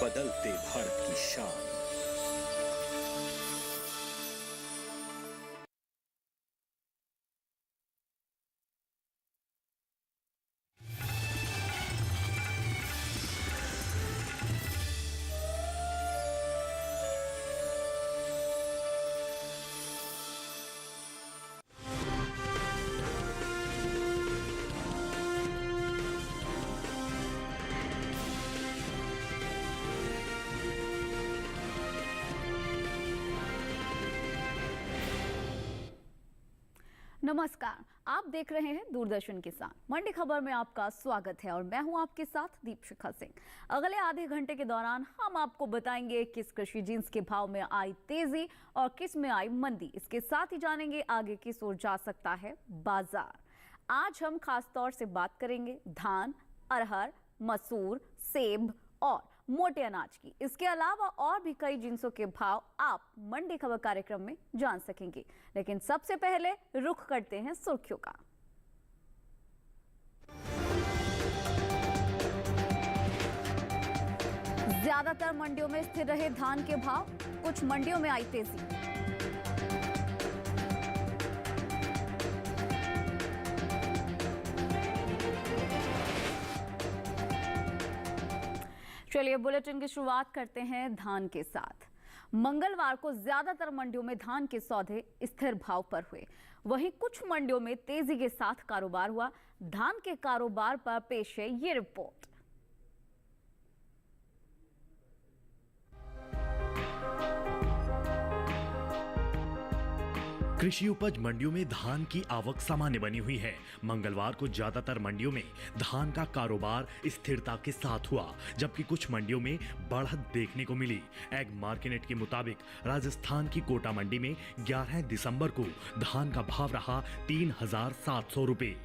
बदलते भारत की शान। नमस्कार, आप देख रहे हैं दूरदर्शन किसान। मंडी खबर में आपका स्वागत है और मैं हूं आपके साथ दीपशिखा सिंह। अगले आधे घंटे के दौरान हम आपको बताएंगे किस कृषि जिन्स के भाव में आई तेजी और किस में आई मंदी। इसके साथ ही जानेंगे आगे किस ओर जा सकता है बाजार। आज हम खास तौर से बात करेंगे धान, अरहर, मसूर, सेब और मोटे अनाज की। इसके अलावा और भी कई जिन्सों के भाव आप मंडी खबर कार्यक्रम में जान सकेंगे। लेकिन सबसे पहले रुख करते हैं सुर्खियों का। ज्यादातर मंडियों में स्थिर रहे धान के भाव, कुछ मंडियों में आई तेजी। चलिए बुलेटिन की शुरुआत करते हैं धान के साथ। मंगलवार को ज्यादातर मंडियों में धान के सौदे स्थिर भाव पर हुए, वहीं कुछ मंडियों में तेजी के साथ कारोबार हुआ। धान के कारोबार पर पेश है ये रिपोर्ट। कृषि उपज मंडियों में धान की आवक सामान्य बनी हुई है। मंगलवार को ज्यादातर मंडियों में धान का कारोबार स्थिरता के साथ हुआ, जबकि कुछ मंडियों में बढ़त देखने को मिली। एग मार्केट के मुताबिक राजस्थान की कोटा मंडी में 11 दिसंबर को धान का भाव रहा 3,700 रुपए।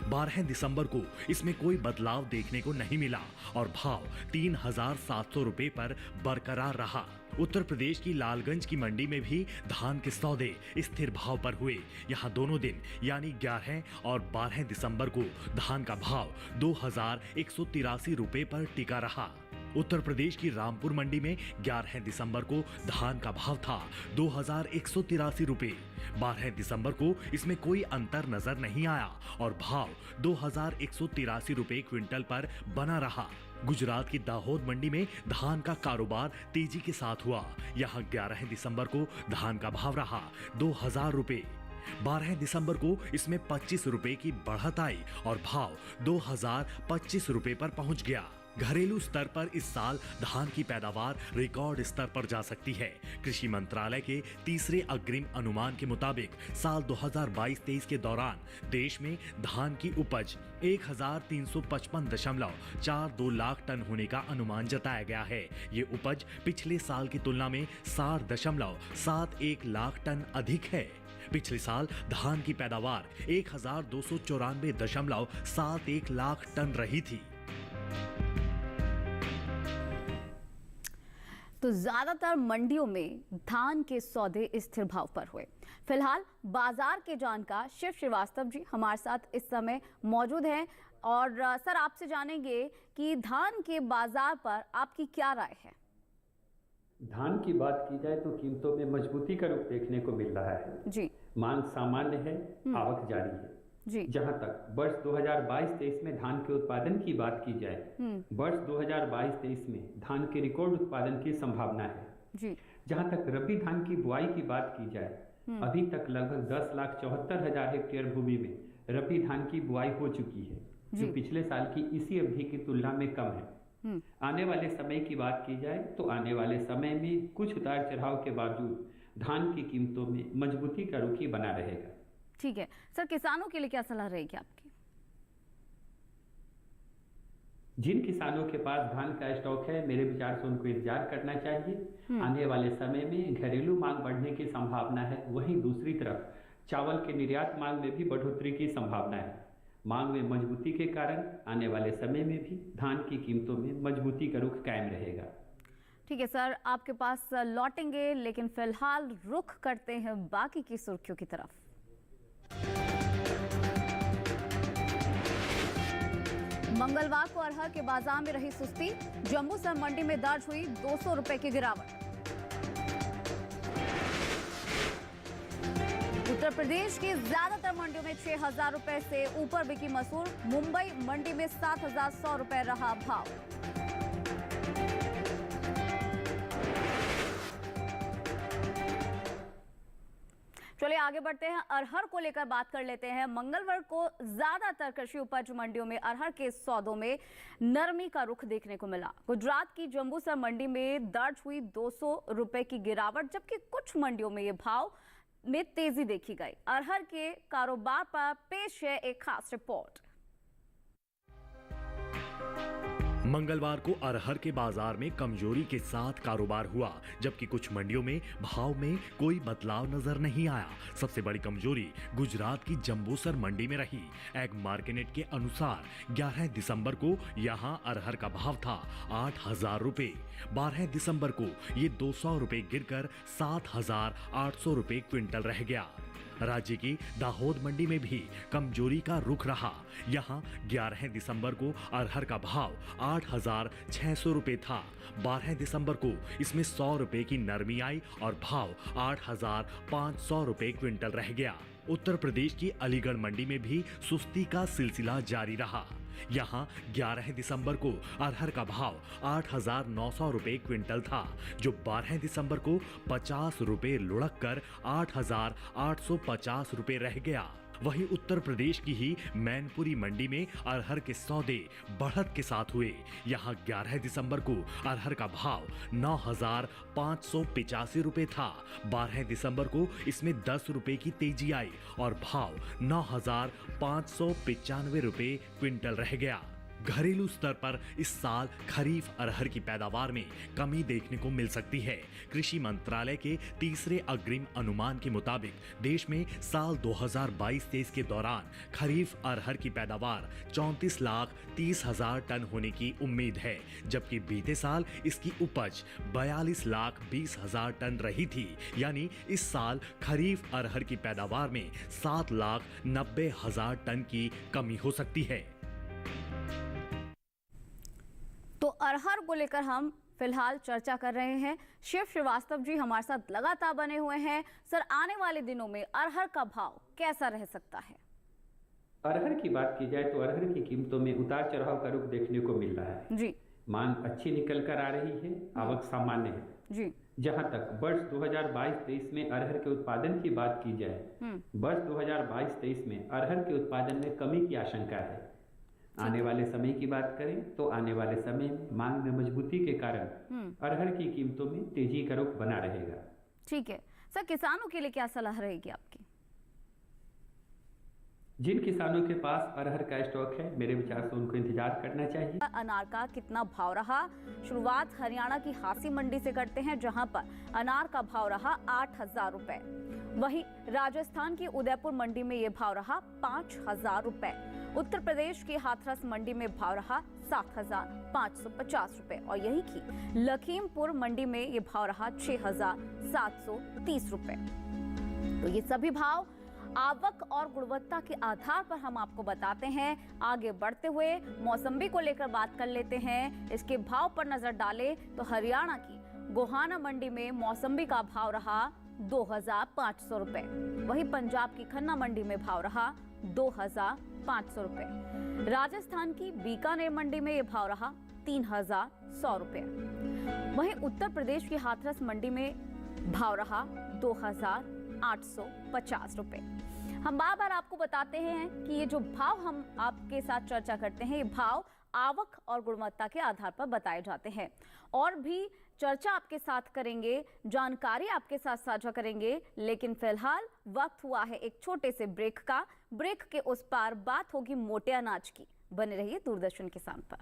12 दिसंबर को इसमें कोई बदलाव देखने को नहीं मिला और भाव 3,700 रुपए पर बरकरार रहा। उत्तर प्रदेश की लालगंज की मंडी में भी धान के सौदे स्थिर भाव पर हुए। यहाँ दोनों दिन यानी 11 और 12 दिसंबर को धान का भाव 2,183 रुपए पर टिका रहा। उत्तर प्रदेश की रामपुर मंडी में 11 दिसंबर को धान का भाव था 2,183 रुपए। 12 दिसंबर को इसमें कोई अंतर नजर नहीं आया और भाव 2,183 रुपए क्विंटल पर बना रहा। गुजरात की दाहोद मंडी में धान का कारोबार तेजी के साथ हुआ। यहाँ 11 दिसंबर को धान का भाव रहा 2,000 रुपए। 12 दिसंबर को इसमें 25 रुपए की बढ़त आई और भाव 2,025 रुपए पर पहुंच गया। घरेलू स्तर पर इस साल धान की पैदावार रिकॉर्ड स्तर पर जा सकती है। कृषि मंत्रालय के तीसरे अग्रिम अनुमान के मुताबिक साल 2022-23 के दौरान देश में धान की उपज 1,355.42 लाख टन होने का अनुमान जताया गया है। ये उपज पिछले साल की तुलना में 60.71 लाख टन अधिक है। पिछले साल धान की पैदावार 1,294.71 लाख टन रही थी। तो ज्यादातर मंडियों में धान के सौदे स्थिर भाव पर हुए। फिलहाल बाजार के जानकार शिव श्रीवास्तव जी हमारे साथ इस समय मौजूद हैं और सर आपसे जानेंगे कि धान के बाजार पर आपकी क्या राय है। धान की बात की जाए तो कीमतों में मजबूती का रुख देखने को मिल रहा है जी। मांग सामान्य है, आवक जारी है जी। जहां तक वर्ष 2022-23 में धान के उत्पादन की बात की जाए, वर्ष 2022-23 में धान के रिकॉर्ड उत्पादन की संभावना है जी। जहां तक रबी धान की बुआई की बात की जाए, अभी तक लगभग 10,74,000 हेक्टेयर भूमि में रबी धान की बुआई हो चुकी है, जो पिछले साल की इसी अवधि की तुलना में कम है। आने वाले समय की बात की जाए तो आने वाले समय में कुछ उतार चढ़ाव के बावजूद धान की कीमतों में मजबूती का रुख ही बना रहेगा। ठीक है सर, किसानों के लिए क्या सलाह रहेगी आपकी? जिन किसानों के पास धान का स्टॉक है, मेरे विचार से उनको इंतजार करना चाहिए। आने वाले समय में घरेलू मांग बढ़ने की संभावना है, वहीं दूसरी तरफ चावल के निर्यात मांग में भी बढ़ोतरी की संभावना है। मांग में मजबूती के कारण आने वाले समय में भी धान की कीमतों में मजबूती का रुख कायम रहेगा। ठीक है सर, आपके पास लौटेंगे, लेकिन फिलहाल रुख करते हैं बाकी की सुर्खियों की तरफ। मंगलवार को अरहर के बाजार में रही सुस्ती, जम्बूसर मंडी में दर्ज हुई 200 रुपए की गिरावट। उत्तर प्रदेश की ज्यादातर मंडियों में 6,000 रुपए से ऊपर बिकी मसूर, मुंबई मंडी में 7,100 रुपए रहा भाव। चलिए आगे बढ़ते हैं, अरहर को लेकर बात कर लेते हैं। मंगलवार को ज्यादातर कृषि उपज मंडियों में अरहर के सौदों में नरमी का रुख देखने को मिला। गुजरात की जम्बूसर मंडी में दर्ज हुई 200 रुपए की गिरावट, जबकि कुछ मंडियों में ये भाव में तेजी देखी गई। अरहर के कारोबार पर पेश है एक खास रिपोर्ट। मंगलवार को अरहर के बाजार में कमजोरी के साथ कारोबार हुआ, जबकि कुछ मंडियों में भाव में कोई बदलाव नजर नहीं आया। सबसे बड़ी कमजोरी गुजरात की जम्बूसर मंडी में रही। एग मार्केट के अनुसार 11 दिसंबर को यहां अरहर का भाव था 8,000 रुपए। 12 दिसंबर को ये 200 रुपए गिरकर 7,800 रुपए क्विंटल रह गया। राज्य की दाहोद मंडी में भी कमजोरी का रुख रहा। यहां 11 दिसंबर को अरहर का भाव 8,600 रुपए था। 12 दिसंबर को इसमें 100 रुपए की नरमी आई और भाव 8,500 रुपए क्विंटल रह गया। उत्तर प्रदेश की अलीगढ़ मंडी में भी सुस्ती का सिलसिला जारी रहा। यहाँ 11 दिसंबर को अरहर का भाव 8,900 रुपए क्विंटल था, जो 12 दिसंबर को 50 रुपए लुढ़क कर 8,850 रुपए रह गया। वहीं उत्तर प्रदेश की ही मैनपुरी मंडी में अरहर के सौदे बढ़त के साथ हुए। यहाँ 11 दिसंबर को अरहर का भाव 9,585 रुपए था। 12 दिसंबर को इसमें 10 रुपए की तेजी आई और भाव 9,595 रुपए क्विंटल रह गया। घरेलू स्तर पर इस साल खरीफ अरहर की पैदावार में कमी देखने को मिल सकती है। कृषि मंत्रालय के तीसरे अग्रिम अनुमान के मुताबिक देश में साल 2022-23 के दौरान खरीफ अरहर की पैदावार 34,30,000 टन होने की उम्मीद है, जबकि बीते साल इसकी उपज 42,20,000 टन रही थी। यानी इस साल खरीफ अरहर की पैदावार में 7,90,000 टन की कमी हो सकती है। तो अरहर को लेकर हम फिलहाल चर्चा कर रहे हैं। शिव श्रीवास्तव जी हमारे साथ लगातार बने हुए हैं। सर, आने वाले दिनों में अरहर का भाव कैसा रह सकता है? अरहर की बात की जाए तो अरहर की कीमतों में उतार चढ़ाव का रुख देखने को मिल रहा है जी। मांग अच्छी निकल कर आ रही है, आवक सामान्य है जी। जहां तक वर्ष 2022-23 में अरहर के उत्पादन की बात की जाए, वर्ष 2022-23 में अरहर के उत्पादन में कमी की आशंका है। आने वाले समय की बात करें तो आने वाले समय में मांग में मजबूती के कारण अरहर की कीमतों में तेजी का रुख बना रहेगा। ठीक है सर, किसानों के लिए क्या सलाह रहेगी आपकी? जिन किसानों के पास अरहर का स्टॉक है, मेरे विचार से उनको इंतजार करना चाहिए। अनार का कितना भाव रहा? शुरुआत हरियाणा की हासी मंडी से करते हैं, जहां पर अनार का भाव रहा 8,000 रुपए। वहीं राजस्थान की उदयपुर मंडी में ये भाव रहा 5,000 रुपए। उत्तर प्रदेश की हाथरस मंडी में भाव रहा 7,550 रुपए और यही की लखीमपुर मंडी में ये भाव रहा 6,730 रुपए। तो ये सभी भाव आवक और गुणवत्ता के आधार पर हम आपको बताते हैं। आगे बढ़ते हुए मौसम्बी को लेकर बात कर लेते हैं। इसके भाव पर नजर डालें तो हरियाणा की गोहाना मंडी में मौसम्बी का भाव रहा 2,500 रुपए। वहीं पंजाब की खन्ना मंडी में भाव रहा 2,500 रुपए। राजस्थान की बीकानेर मंडी में यह भाव रहा 3,100 रुपए। वहीं उत्तर प्रदेश की हाथरस मंडी में भाव रहा 2,850 रुपए। हम बार बार आपको बताते हैं कि ये जो भाव हम आपके साथ चर्चा करते हैं, ये भाव आवक और गुणवत्ता के आधार पर बताए जाते हैं। और भी चर्चा आपके साथ करेंगे, जानकारी आपके साथ साझा करेंगे, लेकिन फिलहाल वक्त हुआ है एक छोटे से ब्रेक का। ब्रेक के उस पार बात होगी मोटे अनाज की। बने रहिए दूरदर्शन किसान पर।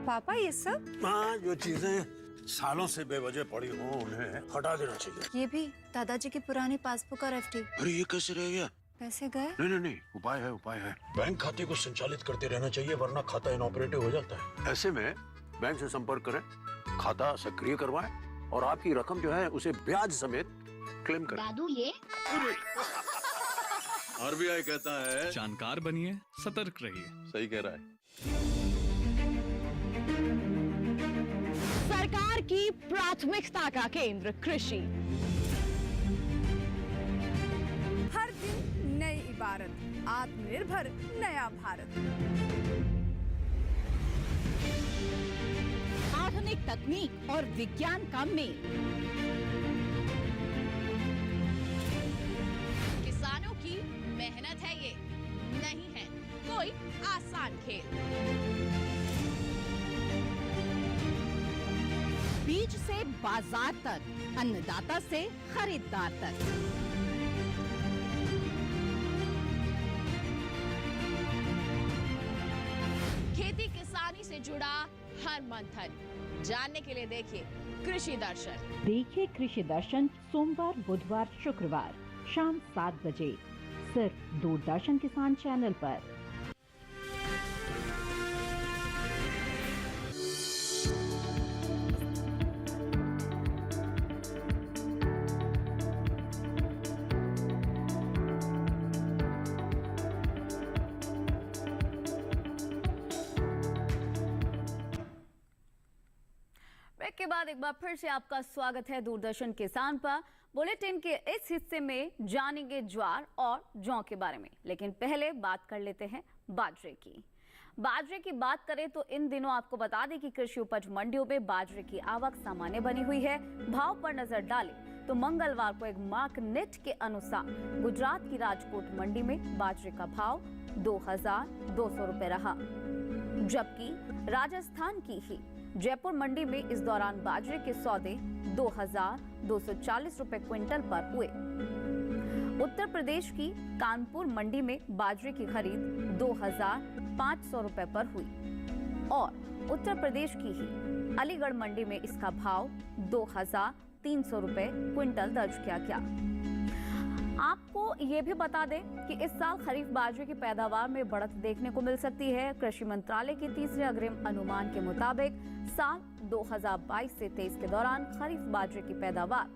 पापा ये सब? हाँ, जो चीजें सालों से बेवजह पड़ी हो उन्हें हटा देना चाहिए। ये भी दादाजी की पुरानी पासबुक और एफडी। अरे ये कैसे रह गया? पैसे गए? नहीं, उपाय है। बैंक खाते को संचालित करते रहना चाहिए, वरना खाता इनऑपरेटिव हो जाता है। ऐसे में बैंक से संपर्क करें, खाता सक्रिय करवाएं और आपकी रकम जो है उसे ब्याज समेत क्लेम करें। दादू ये आरबीआई कहता है जानकार बनिए, सतर्क रहिए। सही कह रहा है। सरकार की प्राथमिकता का केंद्र कृषि। हर दिन नई इबारत, आत्मनिर्भर नया भारत। आधुनिक तकनीक और विज्ञान का मेल। किसानों की मेहनत है ये, नहीं है कोई आसान खेल। बीज से बाजार तक, अन्नदाता से खरीदार तक। खेती किसानी से जुड़ा हर मंथन जानने के लिए देखिए कृषि दर्शन। देखिए कृषि दर्शन सोमवार, बुधवार, शुक्रवार शाम 7 बजे सिर्फ दूरदर्शन किसान चैनल पर। ब्रेक के बाद एक बार फिर से आपका स्वागत है दूरदर्शन किसान पर। बुलेटिन के इस हिस्से में जानेंगे ज्वार और जौ के बारे में, लेकिन पहले बात कर लेते हैं बाजरे की। बाजरे की बात करें तो इन दिनों आपको बता दें कि कृषि उपज मंडियों में बाजरे की आवक सामान्य बनी हुई है। भाव पर नजर डालें तो मंगलवार को एक मार्कनेट के अनुसार गुजरात की राजकोट मंडी में बाजरे का भाव 2,200 रुपए रहा, जबकि राजस्थान की ही जयपुर मंडी में इस दौरान बाजरे के सौदे 2,240 रुपए क्विंटल पर हुए। उत्तर प्रदेश की कानपुर मंडी में बाजरे की खरीद 2,500 रुपए पर हुई और उत्तर प्रदेश की ही अलीगढ़ मंडी में इसका भाव 2,300 रुपए क्विंटल दर्ज किया गया। आपको ये भी बता दें कि इस साल खरीफ बाजरे की पैदावार में बढ़त देखने को मिल सकती है। कृषि मंत्रालय के तीसरे अग्रिम अनुमान के मुताबिक साल 2022 से 23 के दौरान खरीफ बाजरे की पैदावार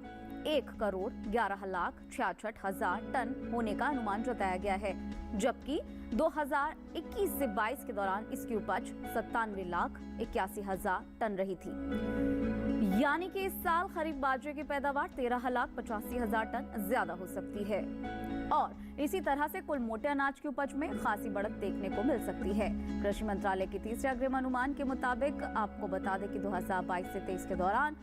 1,11,66,000 टन होने का अनुमान जताया गया है, जबकि 2021 से 22 के दौरान इसकी उपज 97,81,000 टन रही थी। यानी कि इस साल खरीफ बाजरे की पैदावार 13,85,000 टन ज्यादा हो सकती है और इसी तरह से कुल मोटे अनाज की उपज में खासी बढ़त देखने को मिल सकती है। कृषि मंत्रालय के तीसरे अग्रिम अनुमान के मुताबिक आपको बता दें कि 2022 से 23 के दौरान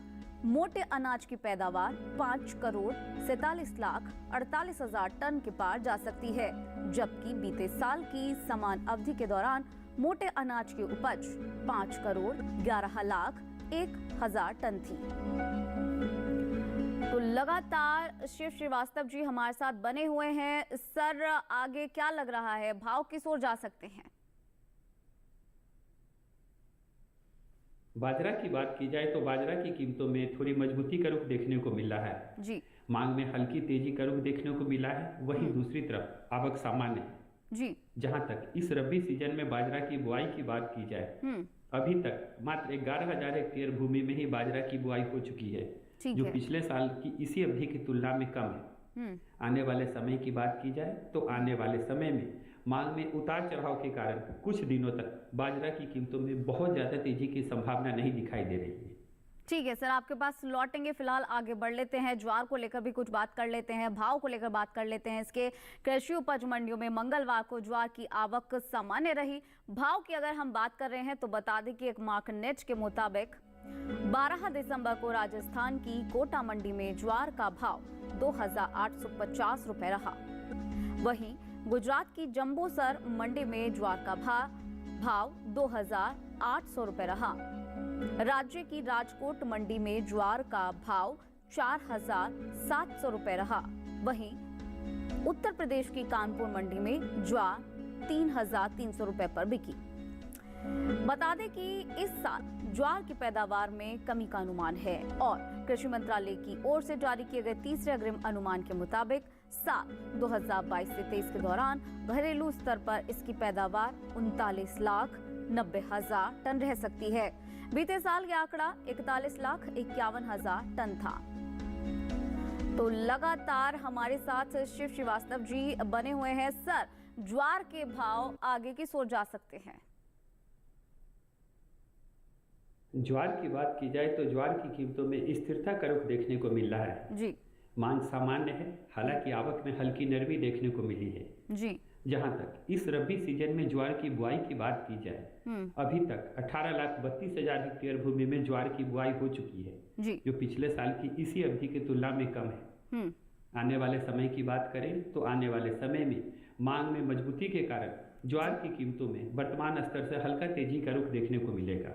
मोटे अनाज की पैदावार 5,47,48,000 टन के पार जा सकती है, जबकि बीते साल की समान अवधि के दौरान मोटे अनाज की उपज 5,11,01,000 टन थी। तो लगातार शिव श्रीवास्तव जी हमारे साथ बने हुए हैं। सर, आगे क्या लग रहा है, भाव किस ओर जा सकते हैं? बाजरा की बात की जाए तो बाजरा की कीमतों में थोड़ी मजबूती का रुख देखने को मिला है जी। मांग में हल्की तेजी का रुख देखने को मिला है, वहीं दूसरी तरफ आवक सामान्य है जी। जहां तक इस रबी सीजन में बाजरा की बुआई की बात की जाए, अभी तक मात्र 11,000 हेक्टेयर भूमि में ही बाजरा की बुआई हो चुकी है, जो पिछले साल की इसी अवधि की तुलना में कम है। आने वाले समय की बात की जाए तो आने वाले समय में मांग में उतार चढ़ाव के कारण कुछ दिनों तक बाजरा की कीमतों में बहुत ज्यादा तेजी की संभावना नहीं दिखाई दे रही है। ठीक है सर, आपके पास लौटेंगे। फिलहाल आगे बढ़ लेते हैं, ज्वार को लेकर भी कुछ बात कर लेते हैं, भाव को लेकर बात कर लेते हैं। इसके कृषि उपज मंडियों में मंगलवार को ज्वार की आवक सामान्य रही। भाव की अगर हम बात कर रहे हैं तो बता दें कि एक मार्कनेट के मुताबिक 12 दिसंबर को राजस्थान की कोटा मंडी में ज्वार का भाव 2,850 रुपए रहा। वहीं गुजरात की जंबूसर मंडी में ज्वार का भाव 2,800 रुपए रहा। राज्य की राजकोट मंडी में ज्वार का भाव 4,700 रुपए रहा। वहीं उत्तर प्रदेश की कानपुर मंडी में ज्वार 3,300 रुपए पर बिकी। बता दें कि इस साल ज्वार की पैदावार में कमी का अनुमान है और कृषि मंत्रालय की ओर से जारी किए गए तीसरे अग्रिम अनुमान के मुताबिक साल 2022 से 23 के दौरान घरेलू स्तर पर इसकी पैदावार 90,000 टन रह सकती है। बीते साल ये आंकड़ा 41,51,000 टन था। तो लगातार हमारे साथ शिव श्रीवास्तव जी बने हुए हैं। सर, ज्वार के भाव आगे किस ओर जा सकते हैं? ज्वार की बात की जाए तो ज्वार की कीमतों में स्थिरता का रुख देखने को मिल रहा है जी। मांग सामान्य है, हालांकि आवक में हल्की नरमी देखने को मिली है जी। जहां तक इस रबी सीजन में ज्वार की बुआई की बात की जाए, अभी तक 18,32,000 हेक्टेयर भूमि में ज्वार की बुआई हो चुकी है जी। जो पिछले साल की इसी अवधि की तुलना में कम है। आने वाले समय की बात करें तो आने वाले समय में मांग में मजबूती के कारण ज्वार की कीमतों में वर्तमान स्तर से हल्का तेजी का रुख देखने को मिलेगा।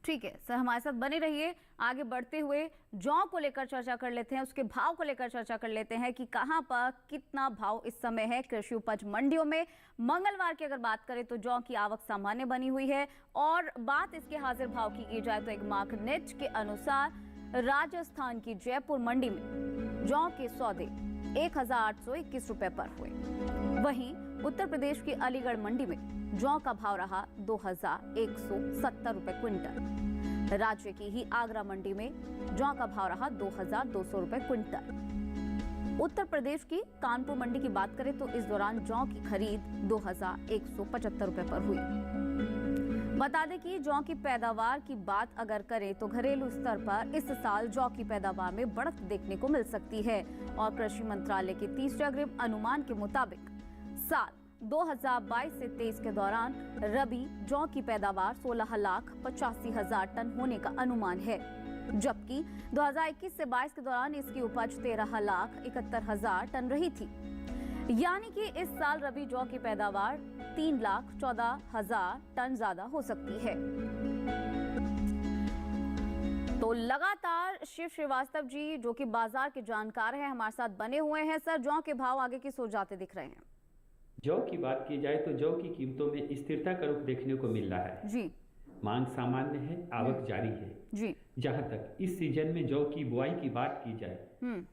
ठीक है सर, हमारे साथ बने रहिए। आगे बढ़ते हुए जौ को लेकर चर्चा कर लेते हैं, उसके भाव को लेकर चर्चा कर लेते हैं कि कहां पर कितना भाव इस समय है कृषि उपज मंडियों में। मंगलवार की अगर बात करें तो जौ की आवक सामान्य बनी हुई है और बात इसके हाजिर भाव की जाए तो एक मार्कनेट के अनुसार राजस्थान की जयपुर मंडी में जौ के सौदे 1,821 रुपए पर हुए। वहीं उत्तर प्रदेश की अलीगढ़ मंडी में जौ का भाव रहा 2,170 रुपए क्विंटल। राज्य की ही आगरा मंडी में जौ का भाव रहा 2,200 रुपए क्विंटल। उत्तर प्रदेश की कानपुर मंडी की बात करें तो इस दौरान जौ की खरीद 2,175 रुपए पर हुई। बता दें कि जौ की पैदावार की बात अगर करें तो घरेलू स्तर पर इस साल जौ की पैदावार में बढ़त देखने को मिल सकती है और कृषि मंत्रालय के तीसरे अग्रिम अनुमान के मुताबिक साल 2022 से 23 के दौरान रबी जौ की पैदावार 16,85,000 टन होने का अनुमान है, जबकि 2021 से 22 के दौरान इसकी उपज 13,71,000 टन रही थी। यानी कि इस साल रबी जौ की पैदावार 3,14,000 टन ज्यादा हो सकती है। तो लगातार शिव श्रीवास्तव जी जो कि बाजार के जानकार हैं हमारे साथ बने हुए हैं। सर, जौ के भाव आगे किस ओर जाते दिख रहे हैं? जौ की बात की जाए तो जौ की कीमतों में स्थिरता का रुख देखने को मिल रहा है जी। मांग सामान्य है, आवक जारी है जी। जहां तक इस सीजन में जौ की बुआई की बात की जाए,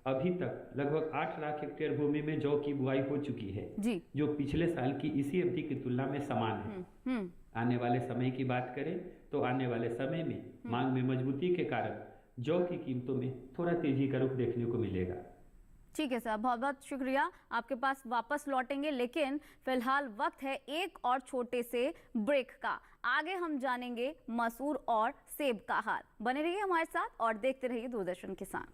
अभी तक लगभग 8 लाख हेक्टेयर भूमि में जौ की बुआई हो चुकी है जी। जो पिछले साल की इसी अवधि की तुलना में समान है। आने वाले समय की बात करें तो आने वाले समय में मांग में मजबूती के कारण जौ की कीमतों में थोड़ा तेजी का रुख देखने को मिलेगा। ठीक है सर, बहुत बहुत शुक्रिया। आपके पास वापस लौटेंगे, लेकिन फिलहाल वक्त है एक और छोटे से ब्रेक का। आगे हम जानेंगे मसूर और सेब का हाल। बने रहिए हमारे साथ और देखते रहिए दूरदर्शन किसान।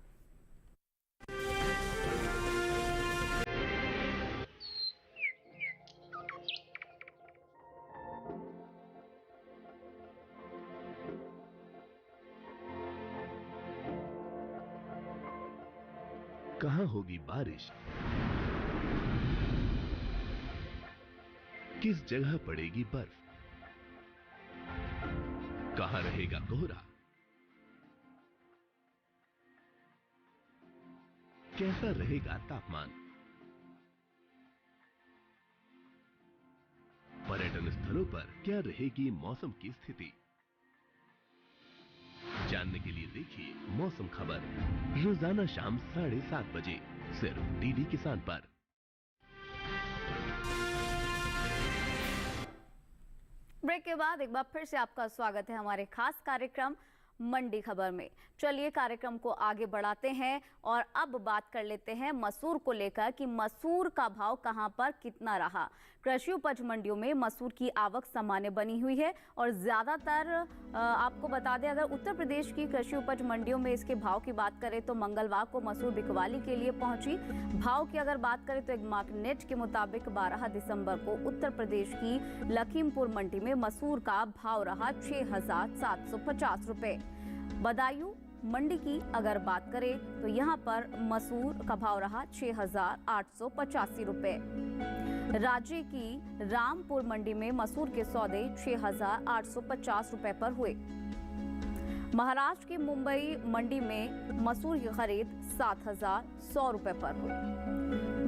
कहां होगी बारिश, किस जगह पड़ेगी बर्फ, कहां रहेगा कोहरा, कैसा रहेगा तापमान, पर्यटन स्थलों पर क्या रहेगी मौसम की स्थिति। जानने के लिए देखिए मौसम खबर रोजाना शाम 7:30 बजे सिर्फ डीडी किसान पर। ब्रेक के बाद एक बार फिर से आपका स्वागत है हमारे खास कार्यक्रम मंडी खबर में। चलिए कार्यक्रम को आगे बढ़ाते हैं और अब बात कर लेते हैं मसूर को लेकर कि मसूर का भाव कहां पर कितना रहा। कृषि उपज मंडियों में मसूर की आवक सामान्य बनी हुई है और ज्यादातर आपको बता दें, अगर उत्तर प्रदेश की कृषि उपज मंडियों में इसके भाव की बात करें तो मंगलवार को मसूर बिकवाली के लिए पहुंची। भाव की अगर बात करें तो एक मार्कनेट के मुताबिक 12 दिसंबर को उत्तर प्रदेश की लखीमपुर मंडी में मसूर का भाव रहा 6,750 रुपए। बदायूं मंडी की अगर बात करें तो यहाँ पर मसूर का भाव रहा 6,885 रुपए। राज्य की रामपुर मंडी में मसूर के सौदे 6,850 रुपए पर हुए। महाराष्ट्र की मुंबई मंडी में मसूर की खरीद 7,100 रुपए पर हुई।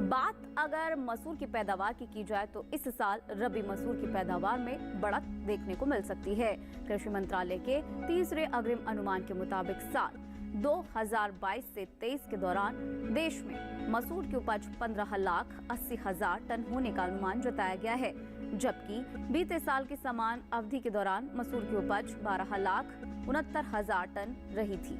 बात अगर मसूर की पैदावार की जाए तो इस साल रबी मसूर की पैदावार में बढ़त देखने को मिल सकती है। कृषि मंत्रालय के तीसरे अग्रिम अनुमान के मुताबिक साल 2022 से 23 के दौरान देश में मसूर की उपज 15,80,000 टन होने का अनुमान जताया गया है, जबकि बीते साल की समान अवधि के दौरान मसूर की उपज 12,69,000 टन रही थी।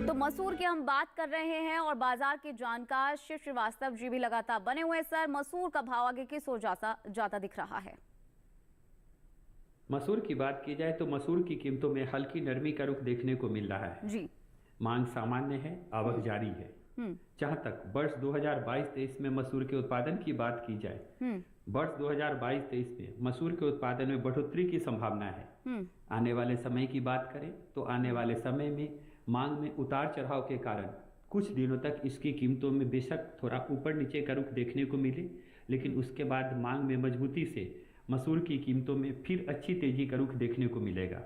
तो मसूर की हम बात कर रहे हैं और बाजार के जानकार शिव श्रीवास्तव जी भी लगातार बने हुए हैं। सर, मसूर का भाव आगे किस ओर जाता दिख रहा है? मसूर की बात की जाए तो मसूर की कीमतों में हल्की नरमी का रुख देखने को मिल रहा है जी। मांग सामान्य है, आवक जारी है। जहां तक वर्ष 2022-23 में मसूर के उत्पादन की बात की जाए, वर्ष 2022-23 में मसूर के उत्पादन में बढ़ोतरी की संभावना है। आने वाले समय की बात करें तो आने वाले समय में मांग में उतार चढ़ाव के कारण कुछ दिनों तक इसकी कीमतों में बेशक थोड़ा ऊपर नीचे का रुख देखने को मिले, लेकिन उसके बाद मांग में मजबूती से मसूर की कीमतों में फिर अच्छी तेजी का रुख देखने को मिलेगा।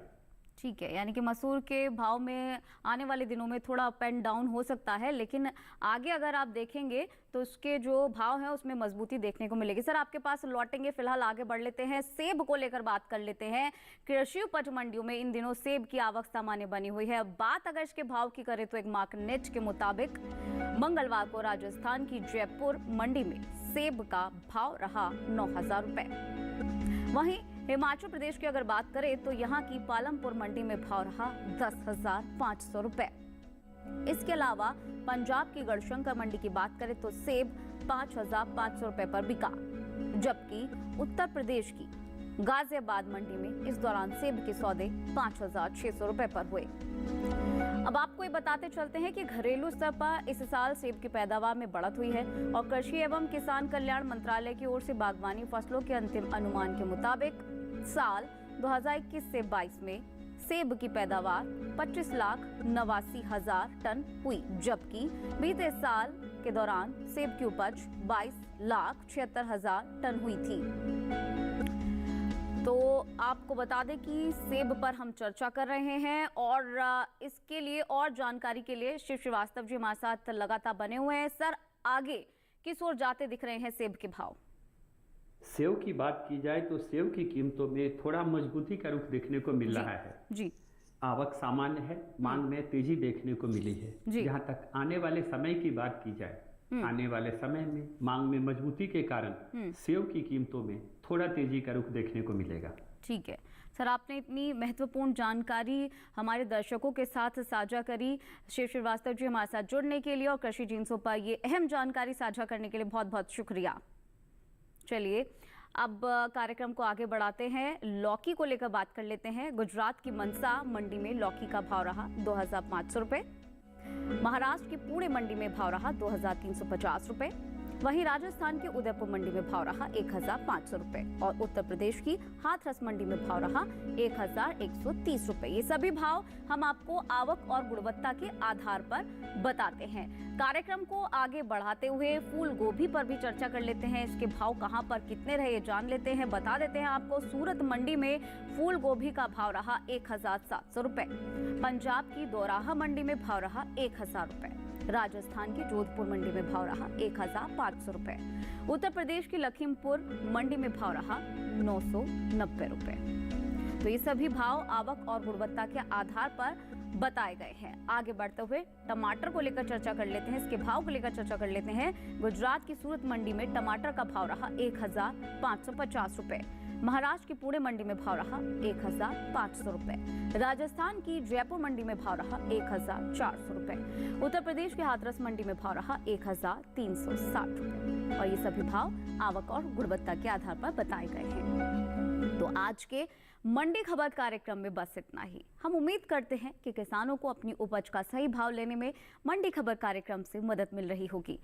ठीक है, यानी कि मसूर के भाव में आने वाले दिनों में थोड़ा अप एंड डाउन हो सकता है, लेकिन आगे अगर आप देखेंगे तो उसके जो भाव है उसमें मजबूती देखने को मिलेगी। सर, आपके पास लौटेंगे, फिलहाल आगे बढ़ लेते हैं, सेब को लेकर बात कर लेते हैं। कृषि उपज मंडियों में इन दिनों सेब की आवक सामान्य बनी हुई है। बात अगर इसके भाव की करें तो एक मार्केट के मुताबिक मंगलवार को राजस्थान की जयपुर मंडी में सेब का भाव रहा 9,000 रुपए। वहीं हिमाचल प्रदेश की अगर बात करें तो यहाँ की पालमपुर मंडी में भाव रहा 10,500 रुपए। इसके अलावा पंजाब की गढ़शंकर मंडी की बात करें तो सेब 5,500 रुपए पर बिका, जबकि उत्तर प्रदेश की गाजियाबाद मंडी में इस दौरान सेब के सौदे 5,600 रुपए पर हुए। अब आपको ये बताते चलते हैं कि घरेलू स्तर पर इस साल सेब की पैदावार में बढ़त हुई है और कृषि एवं किसान कल्याण मंत्रालय की ओर से बागवानी फसलों के अंतिम अनुमान के मुताबिक साल 2021 से 22 में सेब की पैदावार 25,89,000 टन हुई, जबकि बीते साल के दौरान सेब की उपज 22,76,000 टन हुई थी। तो आपको बता दें कि सेब पर हम चर्चा कर रहे हैं और इसके लिए और जानकारी के लिए शिव श्रीवास्तव जी हमारे साथ लगातार बने हुए हैं। सर, आगे किस ओर जाते दिख रहे हैं सेब के भाव? सेब की बात की जाए तो सेब की कीमतों में थोड़ा मजबूती का रुख देखने को मिल रहा है जी। आवक सामान्य है, मांग में तेजी देखने को मिली है। जहां तक आने वाले समय की बात की जाए, आने वाले समय में मांग में मजबूती के कारण सेब की कीमतों में थोड़ा तेजी का रुख देखने को मिलेगा। ठीक है सर, आपने इतनी महत्वपूर्ण जानकारी हमारे दर्शकों के साथ साझा करी। शिव श्रीवास्तव जी हमारे साथ जुड़ने के लिए और कृषि जिन्सों पर ये अहम जानकारी साझा करने के लिए बहुत बहुत शुक्रिया। चलिए अब कार्यक्रम को आगे बढ़ाते हैं, लौकी को लेकर बात कर लेते हैं। गुजरात की मनसा मंडी में लौकी का भाव रहा 2,500 रुपए। महाराष्ट्र की पुणे मंडी में भाव रहा 2,350 रुपए। वहीं राजस्थान की उदयपुर मंडी में भाव रहा 1,500 रुपए और उत्तर प्रदेश की हाथरस मंडी में भाव रहा 1,130 रुपए। ये सभी भाव हम आपको आवक और गुणवत्ता के आधार पर बताते हैं। कार्यक्रम को आगे बढ़ाते हुए फूल गोभी पर भी चर्चा कर लेते हैं। इसके भाव कहां पर कितने रहे जान लेते हैं। बता देते हैं आपको, सूरत मंडी में फूल गोभी का भाव रहा 1,700 रुपए। पंजाब की दोराहा मंडी में भाव रहा 1,000 रुपए। राजस्थान की जोधपुर मंडी में भाव रहा 1,500 रुपए। उत्तर प्रदेश की लखीमपुर मंडी में भाव रहा 990 रुपए। तो ये सभी भाव आवक और गुणवत्ता के आधार पर बताए गए हैं। आगे बढ़ते हुए टमाटर को लेकर चर्चा कर लेते हैं, इसके भाव को लेकर चर्चा कर लेते हैं। गुजरात की सूरत मंडी में टमाटर का भाव रहा 1,550 रुपए। महाराष्ट्र की पुणे मंडी में भाव रहा 1,500 रुपए। राजस्थान की जयपुर मंडी में भाव रहा 1,400 रुपए। उत्तर प्रदेश की हाथरस मंडी में भाव रहा 1,360 रुपए। और ये सभी भाव आवक और गुणवत्ता के आधार पर बताए गए हैं। तो आज के मंडी खबर कार्यक्रम में बस इतना ही। हम उम्मीद करते हैं कि किसानों को अपनी उपज का सही भाव लेने में मंडी खबर कार्यक्रम से मदद मिल रही होगी।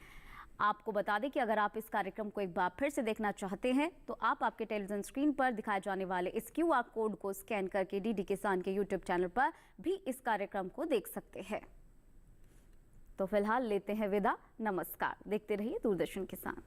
आपको बता दें कि अगर आप इस कार्यक्रम को एक बार फिर से देखना चाहते हैं तो आप आपके टेलीविजन स्क्रीन पर दिखाए जाने वाले इस QR कोड को स्कैन करके DD किसान के YouTube चैनल पर भी इस कार्यक्रम को देख सकते हैं। तो फिलहाल लेते हैं विदा, नमस्कार। देखते रहिए दूरदर्शन किसान।